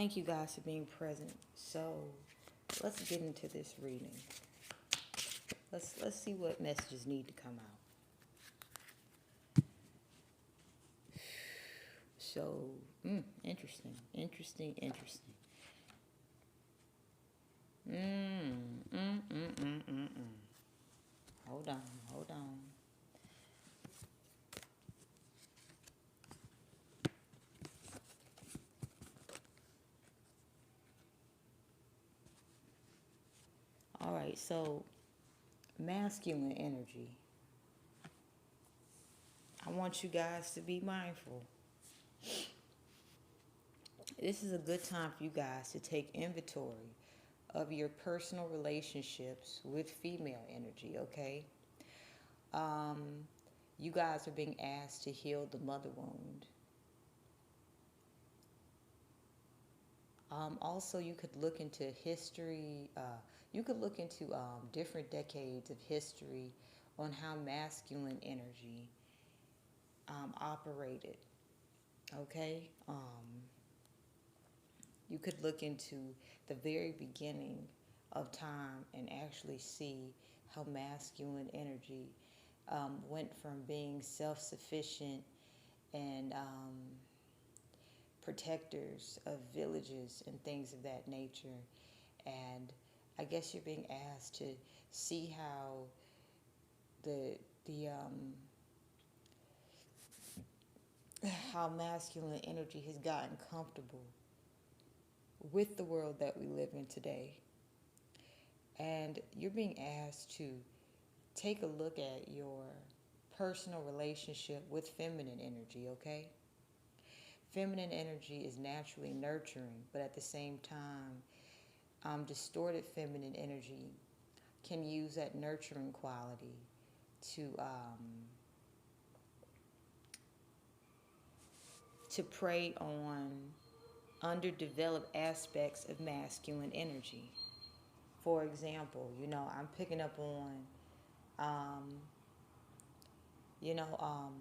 Thank you guys for being present. So let's get into this reading. Let's see what messages need to come out. So, interesting. Hold on. All right, so masculine energy. I want you guys to be mindful. This is a good time for you guys to take inventory of your personal relationships with female energy, okay? You guys are being asked to heal the mother wound. Also, you could look into history. You could look into different decades of history on how masculine energy operated. Okay? You could look into the very beginning of time and actually see how masculine energy went from being self-sufficient and protectors of villages and things of that nature. And I guess you're being asked to see how the how masculine energy has gotten comfortable with the world that we live in today. And you're being asked to take a look at your personal relationship with feminine energy, okay? Feminine energy is naturally nurturing, but at the same time, distorted feminine energy can use that nurturing quality to prey on underdeveloped aspects of masculine energy. For example, I'm picking up on, um, you know, um,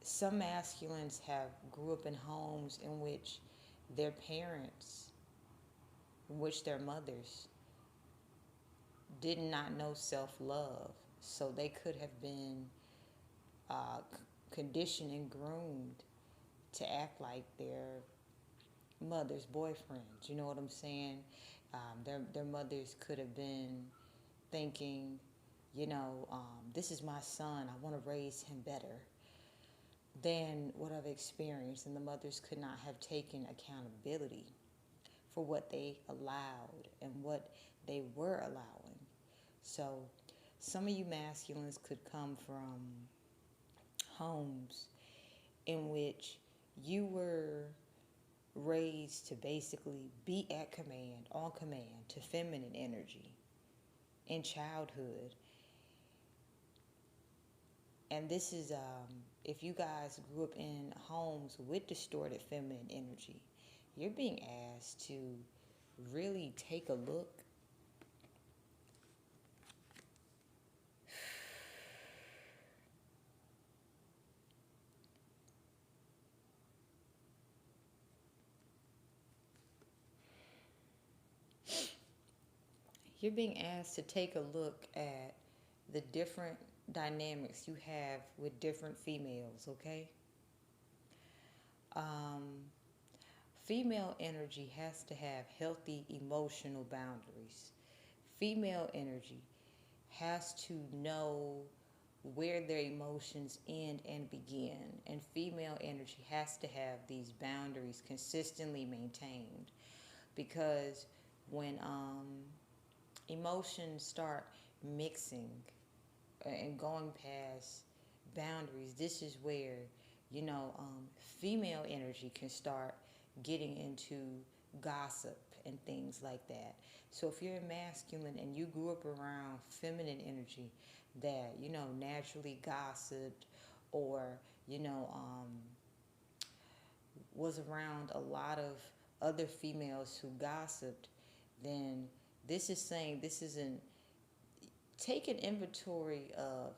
some masculines have grew up in homes in which their parents, in which their mothers, did not know self-love. So they could have been conditioned and groomed to act like their mother's boyfriends. You know what I'm saying? Their mothers could have been thinking, this is my son. I want to raise him better than what I've experienced. And the mothers could not have taken accountability for what they allowed and what they were allowing. So some of you masculines could come from homes in which you were raised to basically be at command, on command, to feminine energy in childhood. And this is, if you guys grew up in homes with distorted feminine energy, you're being asked to really take a look. You're being asked to take a look at the different dynamics you have with different females, okay? Female energy has to have healthy emotional boundaries. Female energy has to know where their emotions end and begin. And female energy has to have these boundaries consistently maintained. Because when emotions start mixing and going past boundaries, this is where, female energy can start getting into gossip and things like that. So if you're masculine and you grew up around feminine energy that, naturally gossiped or, was around a lot of other females who gossiped, then this is saying this isn't. Take an inventory of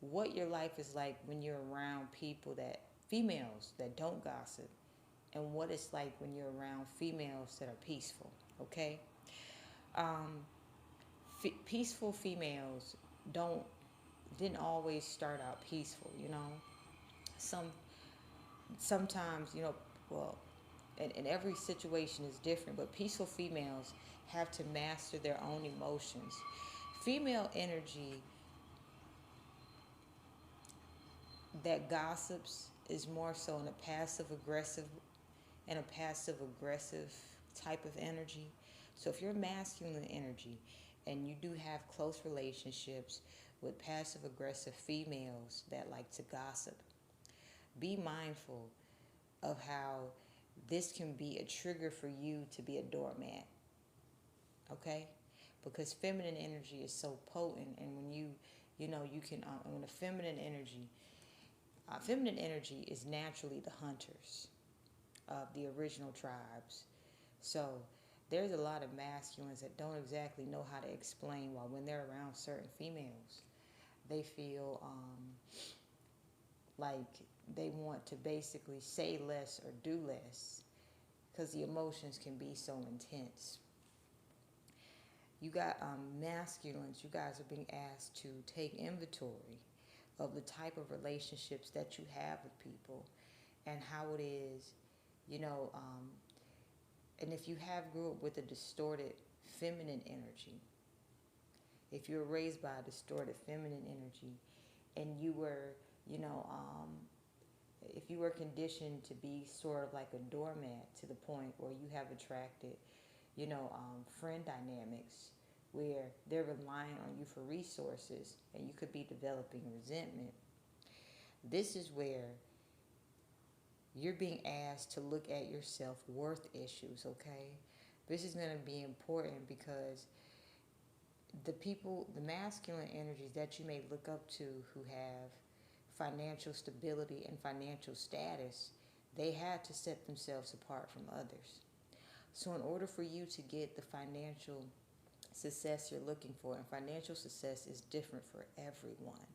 what your life is like when you're around people that females that don't gossip and what it's like when you're around females that are peaceful, okay? Um, Peaceful females don't didn't always start out peaceful, you know. Some Sometimes, you know, well, and every situation is different, but peaceful females have to master their own emotions. Female energy that gossips is more so in a passive aggressive type of energy. So if you're masculine energy and you do have close relationships with passive aggressive females that like to gossip, be mindful of how this can be a trigger for you to be a doormat, okay? Because feminine energy is so potent, and when you know, you can, when a feminine energy is naturally the hunters of the original tribes. So there's a lot of masculines that don't exactly know how to explain why when they're around certain females, they feel like they want to basically say less or do less because the emotions can be so intense. You got masculines, you guys are being asked to take inventory of the type of relationships that you have with people and how it is, you know, and if you have grew up with a distorted feminine energy, if you were raised by a distorted feminine energy and you were, you know, if you were conditioned to be sort of like a doormat to the point where you have attracted, you know, friend dynamics where they're relying on you for resources and you could be developing resentment, this is where you're being asked to look at your self-worth issues, okay? This is going to be important because the masculine energies that you may look up to who have financial stability and financial status, they had to set themselves apart from others. So in order for you to get the financial success you're looking for, and financial success is different for everyone.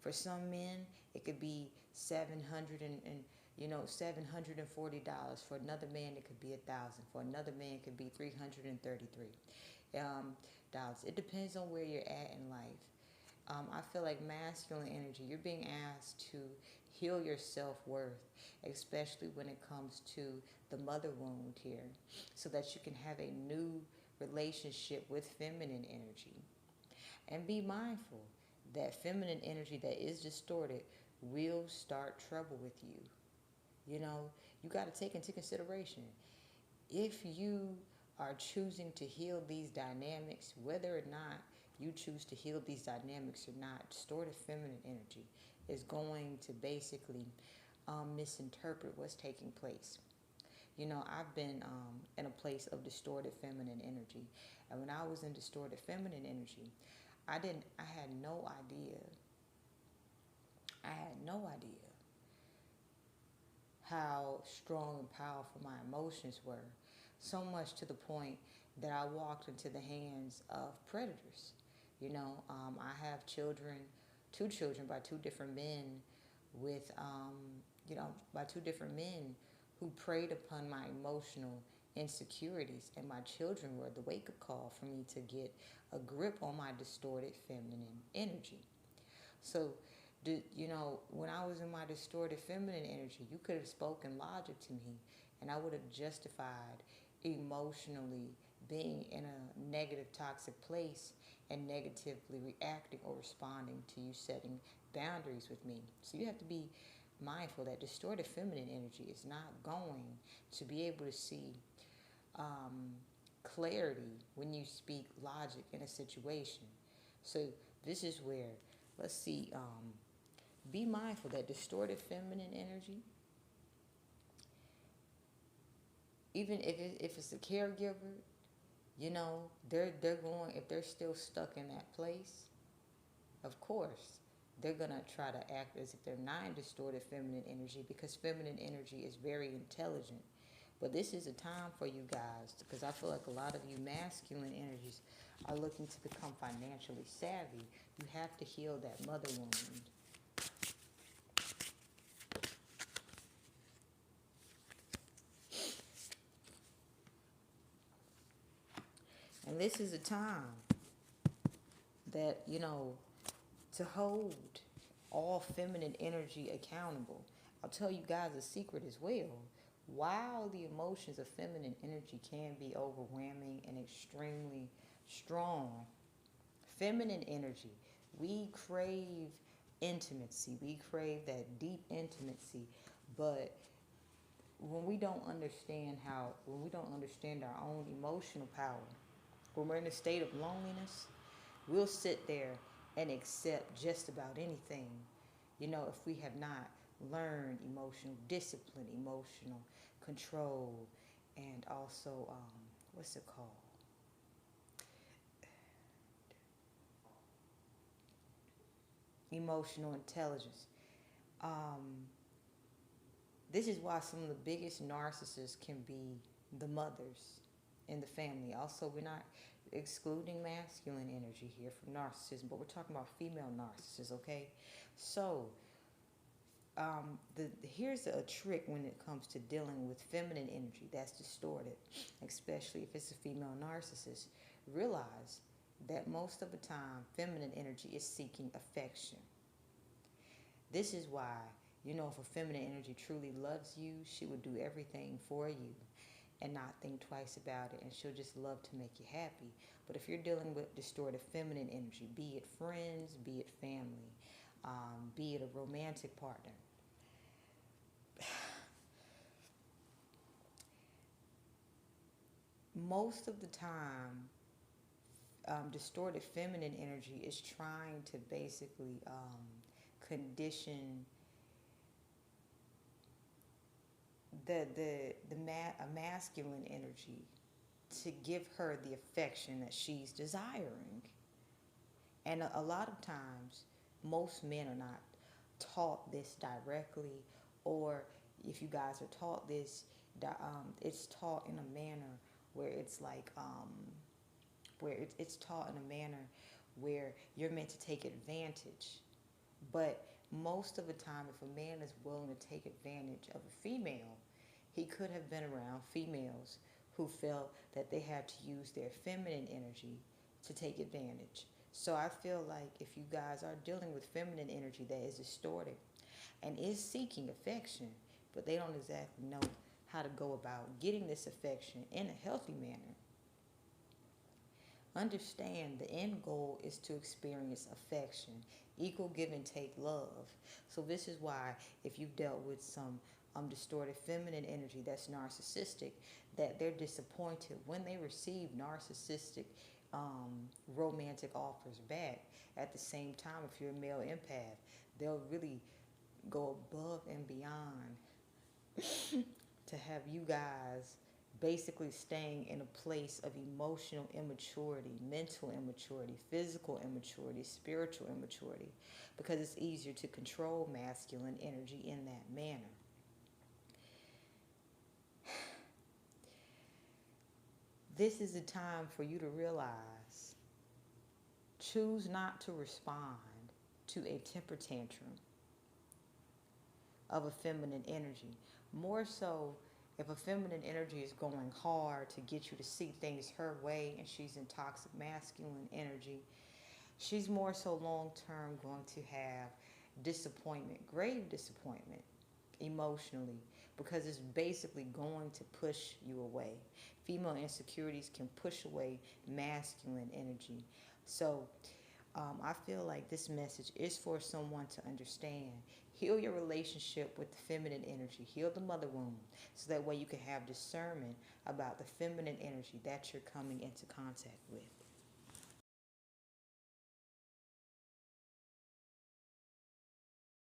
For some men, it could be $740. For another man, it could be $1,000. For another man, it could be $333. It depends on where you're at in life. I feel like masculine energy, you're being asked to heal your self-worth, especially when it comes to the mother wound here, so that you can have a new relationship with feminine energy. And be mindful that feminine energy that is distorted will start trouble with you. You know, you got to take into consideration if you are choosing to heal these dynamics, whether or not you choose to heal these dynamics or not, distorted feminine energy is going to basically misinterpret what's taking place. You know, I've been in a place of distorted feminine energy. And when I was in distorted feminine energy, I had no idea how strong and powerful my emotions were. So much to the point that I walked into the hands of predators. You know, I have two children by two different men with, by two different men who preyed upon my emotional insecurities. And my children were the wake-up call for me to get a grip on my distorted feminine energy. So, when I was in my distorted feminine energy, you could have spoken logic to me, and I would have justified emotionally being in a negative, toxic place and negatively reacting or responding to you setting boundaries with me. So you have to be mindful that distorted feminine energy is not going to be able to see clarity when you speak logic in a situation. So this is where, let's see, be mindful that distorted feminine energy, even if it's a caregiver, you know, they're going, if they're still stuck in that place, of course, they're going to try to act as if they're not in distorted feminine energy, because feminine energy is very intelligent. But this is a time for you guys, because I feel like a lot of you masculine energies are looking to become financially savvy. You have to heal that mother wound. And this is a time that, to hold all feminine energy accountable. I'll tell you guys a secret as well. While the emotions of feminine energy can be overwhelming and extremely strong, feminine energy, we crave intimacy. We crave that deep intimacy. But when we don't understand our own emotional power, when we're in a state of loneliness, we'll sit there and accept just about anything. If we have not learned emotional discipline, emotional control, and also, what's it called? Emotional intelligence. This is why some of the biggest narcissists can be the mothers in the family. Also, we're not excluding masculine energy here from narcissism, but we're talking about female narcissists, okay? So, here's a trick when it comes to dealing with feminine energy that's distorted, especially if it's a female narcissist. Realize that most of the time, feminine energy is seeking affection. This is why, if a feminine energy truly loves you, she would do everything for you and not think twice about it, and she'll just love to make you happy. But if you're dealing with distorted feminine energy, be it friends, be it family, be it a romantic partner, most of the time, distorted feminine energy is trying to basically condition a masculine energy to give her the affection that she's desiring. And a lot of times, most men are not taught this directly, or if you guys are taught this, it's taught in a manner where it's like, it's taught in a manner where you're meant to take advantage. But most of the time, if a man is willing to take advantage of a female, he could have been around females who felt that they had to use their feminine energy to take advantage. So I feel like if you guys are dealing with feminine energy that is distorted and is seeking affection, but they don't exactly know how to go about getting this affection in a healthy manner, understand the end goal is to experience affection, equal give and take love. So this is why if you've dealt with some distorted feminine energy that's narcissistic, that they're disappointed when they receive narcissistic romantic offers back. At the same time, if you're a male empath, they'll really go above and beyond to have you guys basically staying in a place of emotional immaturity, mental immaturity, physical immaturity, spiritual immaturity, because it's easier to control masculine energy in that manner. This is a time for you to realize, choose not to respond to a temper tantrum of a feminine energy. More so, if a feminine energy is going hard to get you to see things her way and she's in toxic masculine energy, she's more so long-term going to have disappointment, grave disappointment emotionally, because it's basically going to push you away. Female insecurities can push away masculine energy. So I feel like this message is for someone to understand. Heal your relationship with the feminine energy. Heal the mother wound, so that way you can have discernment about the feminine energy that you're coming into contact with.